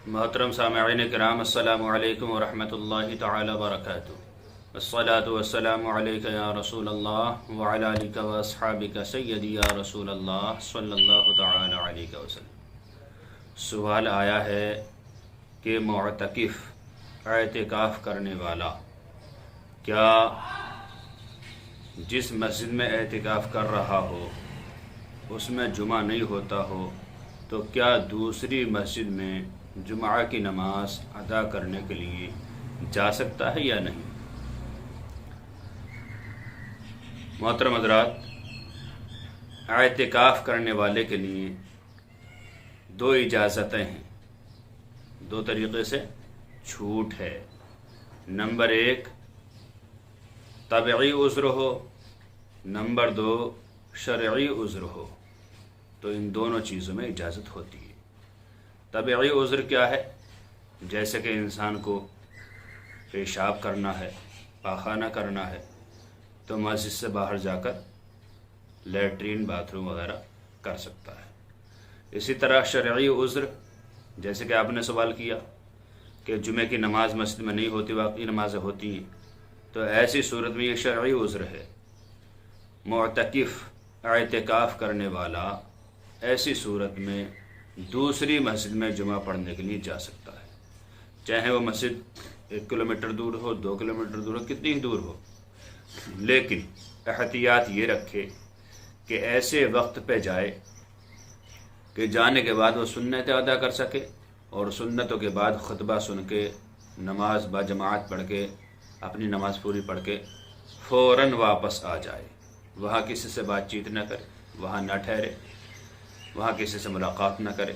محترم سامعین کرام، السلام علیکم ورحمۃ اللہ تعالی وبرکاتہ۔ الصلاۃ والسلام علیک یا رسول اللہ وعلی آلک واصحابک سیدی یا رسول اللہ صلی اللہ تعالی علیہ وسلم۔ سوال آیا ہے کہ معتکف اعتکاف کرنے والا کیا جس مسجد میں اعتکاف کر رہا ہو اس میں جمعہ نہیں ہوتا ہو تو کیا دوسری مسجد میں جمعہ کی نماز ادا کرنے کے لیے جا سکتا ہے یا نہیں؟ محترم حضرات، اعتکاف کرنے والے کے لیے دو اجازتیں ہیں، دو طریقے سے چھوٹ ہے۔ نمبر ایک، طبعی عذر ہو، نمبر دو شرعی عذر ہو، تو ان دونوں چیزوں میں اجازت ہوتی ہے۔ طبعی عذر کیا ہے؟ جیسے کہ انسان کو پیشاب کرنا ہے، پاخانہ کرنا ہے تو مسجد سے باہر جا کر لیٹرین باتھ روم وغیرہ کر سکتا ہے۔ اسی طرح شرعی عذر، جیسے کہ آپ نے سوال کیا کہ جمعہ کی نماز مسجد میں نہیں ہوتی، باقی نمازیں ہوتی ہیں، تو ایسی صورت میں یہ شرعی عذر ہے۔ معتکف اعتکاف کرنے والا ایسی صورت میں دوسری مسجد میں جمعہ پڑھنے کے لیے جا سکتا ہے، چاہے وہ مسجد 1 کلومیٹر دور ہو، 2 کلومیٹر دور ہو، کتنی ہی دور ہو، لیکن احتیاط یہ رکھے کہ ایسے وقت پہ جائے کہ جانے کے بعد وہ سنتیں ادا کر سکے، اور سنتوں کے بعد خطبہ سن کے نماز با جماعت پڑھ کے اپنی نماز پوری پڑھ کے فوراً واپس آ جائے، وہاں کسی سے بات چیت نہ کرے، وہاں نہ ٹھہرے، وہاں کسی سے ملاقات نہ کرے،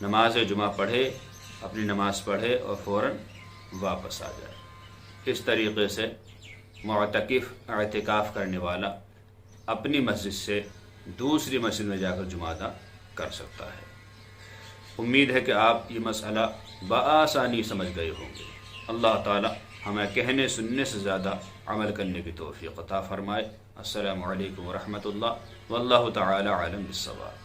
نماز جمعہ پڑھے، اپنی نماز پڑھے اور فوراً واپس آ جائے۔ اس طریقے سے معتکف اعتکاف کرنے والا اپنی مسجد سے دوسری مسجد میں جا کر جمعہ ادا کر سکتا ہے۔ امید ہے کہ آپ یہ مسئلہ بآسانی سمجھ گئے ہوں گے۔ اللہ تعالی ہمیں کہنے سننے سے زیادہ عمل کرنے کی توفیق عطا فرمائے۔ السلام علیکم ورحمۃ اللہ واللہ تعالی عالم بالصواب۔